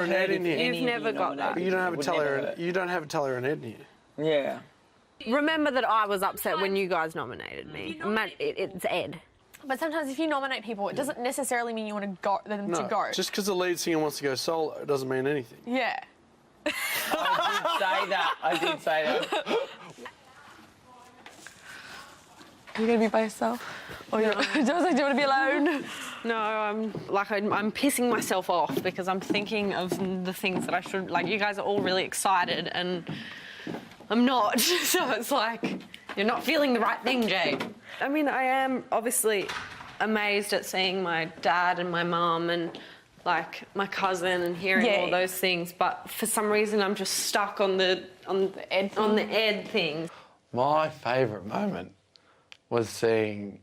Teller and Ed in here. You've never got that. But you don't have a Teller. You don't have a Teller and Ed in here. Yeah. Remember that I was upset when you guys nominated me. It's Ed. But sometimes if you nominate people, it doesn't necessarily mean you want them to go. Just because the lead singer wants to go solo, it doesn't mean anything. Yeah. I did say that. Are you going to be by yourself? Or do you want to be alone? No, I'm pissing myself off because I'm thinking of the things that I should... Like, you guys are all really excited and I'm not. So it's like, you're not feeling the right thing, Jade. I mean, I am obviously amazed at seeing my dad and my mum and, like, my cousin and hearing all those things, but for some reason I'm just stuck on the Ed thing. My favourite moment was seeing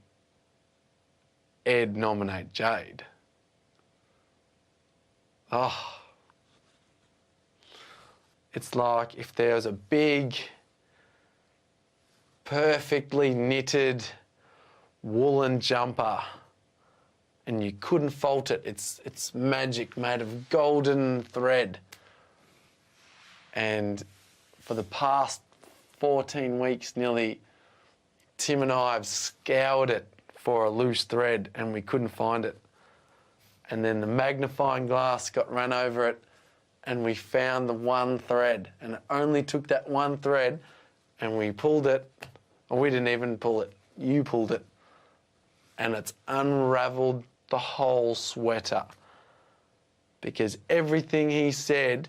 Ed nominate Jade. Oh. It's like if there was a big, perfectly knitted woolen jumper and you couldn't fault it. It's magic, made of golden thread. And for the past 14 weeks nearly, Tim and I have scoured it for a loose thread and we couldn't find it. And then the magnifying glass got run over it and we found the one thread. And it only took that one thread and we pulled it. Or we didn't even pull it. You pulled it. And it's unravelled the whole sweater. Because everything he said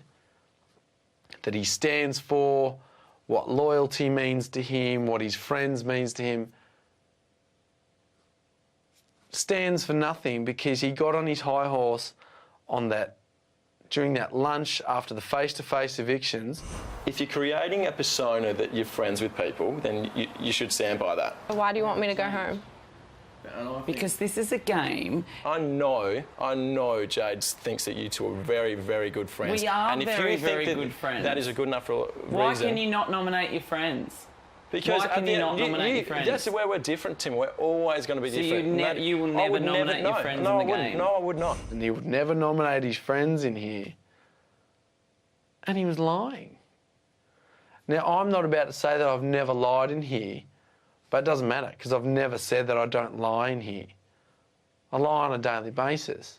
that he stands for, what loyalty means to him, what his friends means to him, stands for nothing because he got on his high horse on that during that lunch after the face-to-face evictions. If you're creating a persona that you're friends with people, then you should stand by that. Why do you want me to go home? Because this is a game. I know Jade thinks that you two are very, very good friends. We are and if very, you think very that good friends. That is a good enough reason. Why can you not nominate your friends? Because why can you not nominate your friends? That's where we're different, Tim. We're always going to be different. You will never nominate your friends in the game? No, I would not. And he would never nominate his friends in here. And he was lying. Now, I'm not about to say that I've never lied in here, but it doesn't matter because I've never said that I don't lie in here. I lie on a daily basis.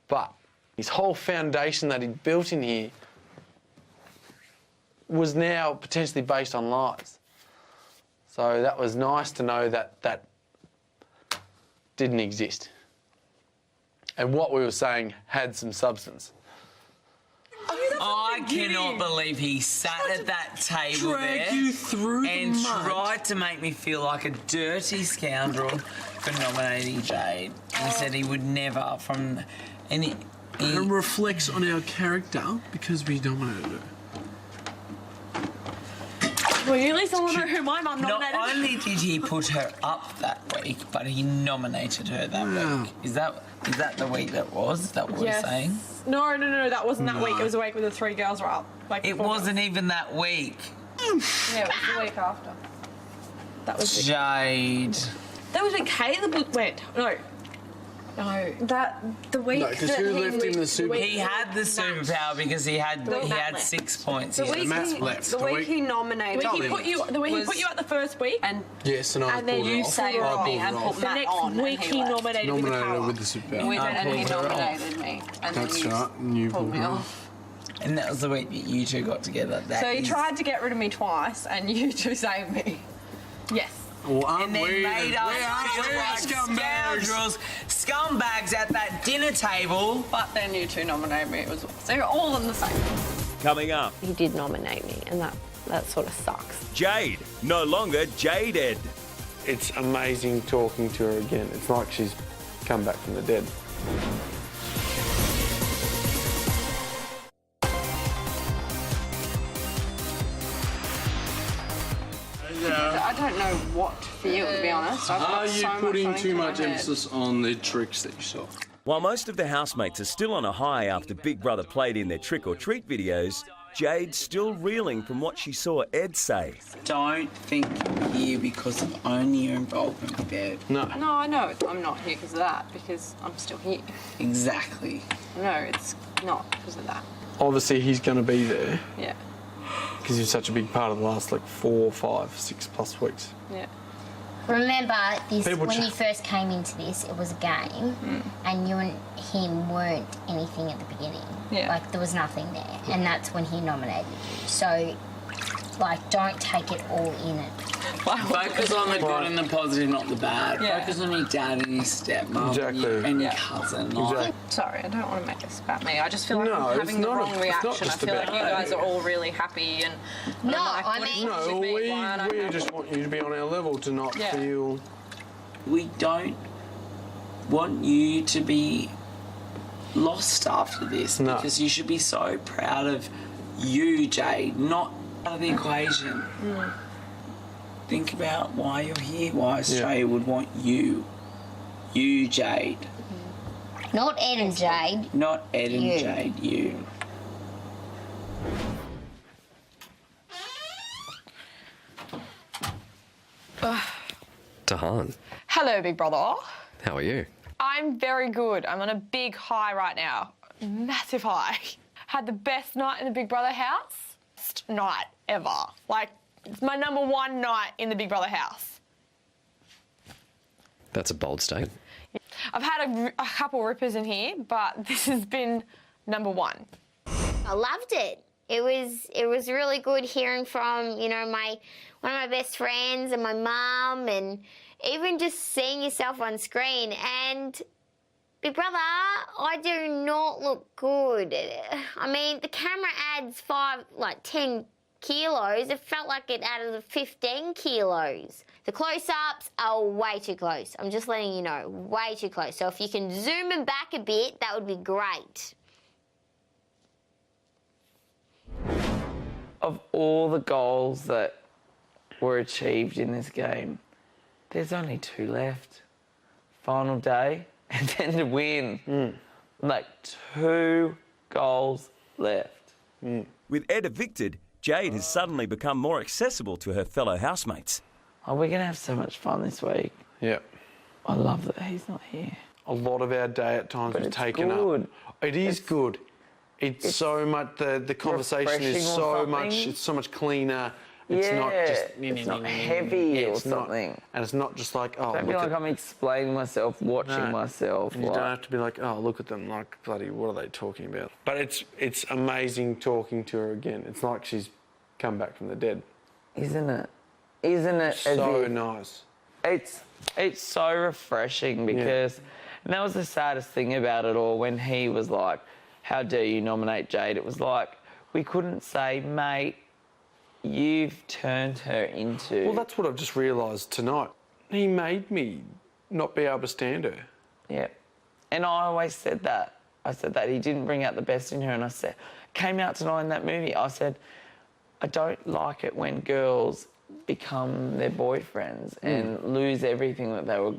But his whole foundation that he'd built in here was now potentially based on lies. So that was nice to know that that didn't exist. And what we were saying had some substance. I cannot believe he sat at that table there you through and the mud. tried to make me feel like a dirty scoundrel for nominating Jade. He said he would never from any... It reflects on our character because we nominated her. Well, you at least want to know who my mum nominated. Not only did he put her up that week, but he nominated her that week. Is that the week that was? Is that what we're saying? No, that wasn't that week. It was the week when the three girls were up. Like It wasn't even that week. Yeah, it was the week after. That was Jade. That was when Caleb went. No. The week No, because who left him the super... He had the superpower because he had 6 points. The week Matt's left. The week he nominated he put you at the first week, and Yes, and I then pulled you it off. saved I pulled me it and off. put the Matt next on. week he nominated with the Nominated her power. with the superpower. We did, and he pulled her off. nominated me. And That's then right, and you pulled pulled me her off. off. And that was the week that you two got together. So he tried to get rid of me twice, and you two saved me. Yes. Well, And then made us feel like scoundrels, scumbags at that dinner table. But then you two nominated me. So you're all in the same. Coming up, He did nominate me, and that sort of sucks. Jade, no longer Jaded. It's amazing talking to her again. It's like she's come back from the dead. I don't know what to feel, to be honest. Are you putting too much emphasis on the tricks that you saw? While most of the housemates are still on a high after Big Brother played in their trick or treat videos, Jade's still reeling from what she saw Ed say. Don't think here because of only your involvement with Ed. No. No, I know I'm not here because of that, because I'm still here. Exactly. No, it's not because of that. Obviously, he's going to be there Yeah, because he's such a big part of the last, 4, 5, 6+ weeks. yeah. Remember, this People when ch- you first came into this, it was a game, and you and him weren't anything at the beginning. Yeah. Like, there was nothing there, and that's when he nominated you. So, don't take it all in it. Focus on the good and the positive, not the bad. Yeah. Focus on your dad and your stepmom Exactly. and your cousin. Exactly. Sorry, I don't want to make this about me. I just feel like No, I'm it's having the not- wrong it's not reaction. I just feel like about you that. guys are all really happy and No, I'm like, I what mean- is No, with me? we Why don't I- just want you to be on our level, to not Yeah. feel... We don't want you to be lost after this No. because you should be so proud of you, Jade, not out of the equation. Think about why you're here, why Australia would want you. You, Jade. Not Ed and Jade. Not Ed and You. Jade, you. Tahan, Hello, Big Brother. how are you? I'm very good. I'm on a big high right now. Massive high. Had the best night in the Big Brother house. Best night ever. It's my #1 night in the Big Brother house. That's a bold statement. I've had a couple rippers in here, but this has been #1. I loved it. It was really good hearing from, one of my best friends and my mum, and even just seeing yourself on screen. And Big Brother, I do not look good. I mean, the camera adds 10 kilos. It felt like it added 15 kilos. The close-ups are way too close. I'm just letting you know, way too close. So if you can zoom them back a bit, that would be great. Of all the goals that were achieved in this game, there's only 2 left. Final day, and then to win. 2 goals left. With Ed evicted, Jade has suddenly become more accessible to her fellow housemates. Oh, we're going to have so much fun this week. Yeah. I love that he's not here. A lot of our day at times was it's taken good. up. It is good. It's so much, the conversation is refreshing or so something. much, it's so much cleaner. It's not just... it's not heavy or it's not- something. and it's not just like, oh, Don't look feel like at... I'm explaining myself, watching No. myself. You don't have to be like, oh, look at them, bloody, what are they talking about? But it's amazing talking to her again. It's like she's come back from the dead. Isn't it? Isn't it? So nice. It's so refreshing because and that was the saddest thing about it all when he was like, how dare you nominate Jade? It was like, we couldn't say, mate, you've turned her into... Well, that's what I've just realised tonight. He made me not be able to stand her. Yeah. And I always said that. I said that he didn't bring out the best in her, and I said, came out tonight in that movie, I said, I don't like it when girls become their boyfriends and lose everything that they were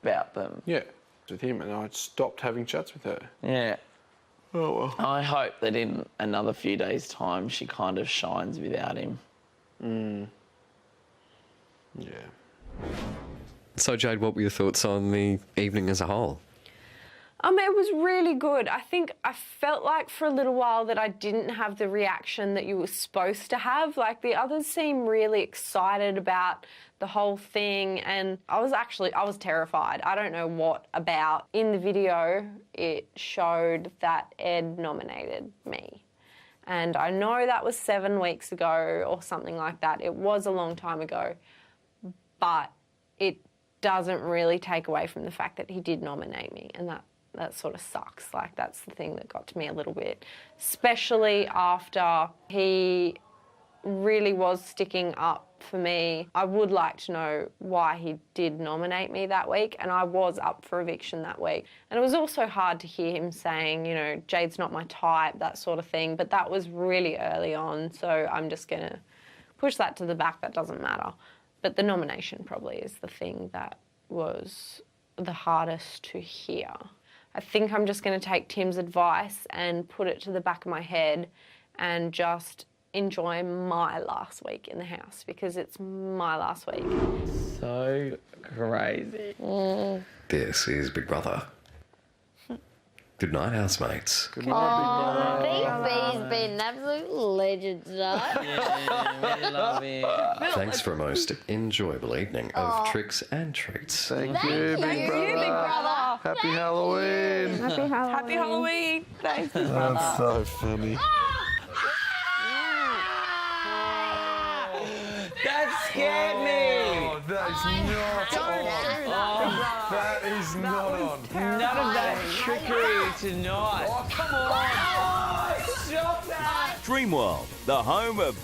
about them. Yeah, with him, and I stopped having chats with her. Yeah. Oh, well. I hope that in another few days' time she kind of shines without him. Yeah. So, Jade, what were your thoughts on the evening as a whole? It was really good. I think I felt like for a little while that I didn't have the reaction that you were supposed to have. Like, the others seemed really excited about the whole thing, and I was terrified. I don't know what about. In the video, it showed that Ed nominated me. And I know that was 7 weeks ago or something like that. It was a long time ago. But it doesn't really take away from the fact that he did nominate me, and that sort of sucks. Like, that's the thing that got to me a little bit, especially after he really was sticking up for me. I would like to know why he did nominate me that week, and I was up for eviction that week. And it was also hard to hear him saying, Jade's not my type, that sort of thing, but that was really early on, so I'm just going to push that to the back. That doesn't matter. But the nomination probably is the thing that was the hardest to hear. I think I'm just going to take Tim's advice and put it to the back of my head and just enjoy my last week in the house because it's my last week. So crazy. This is Big Brother. Good night, housemates. Big B's been an absolute legend tonight. Yeah, we love it. Thanks for a most enjoyable evening of tricks and treats. Thank you, Big Brother. Happy Halloween. Happy Halloween. Thanks. That's so funny. That scared me. That is not on. That is not on. None of that trickery tonight. Oh, come on. Stop that. Dreamworld, the home of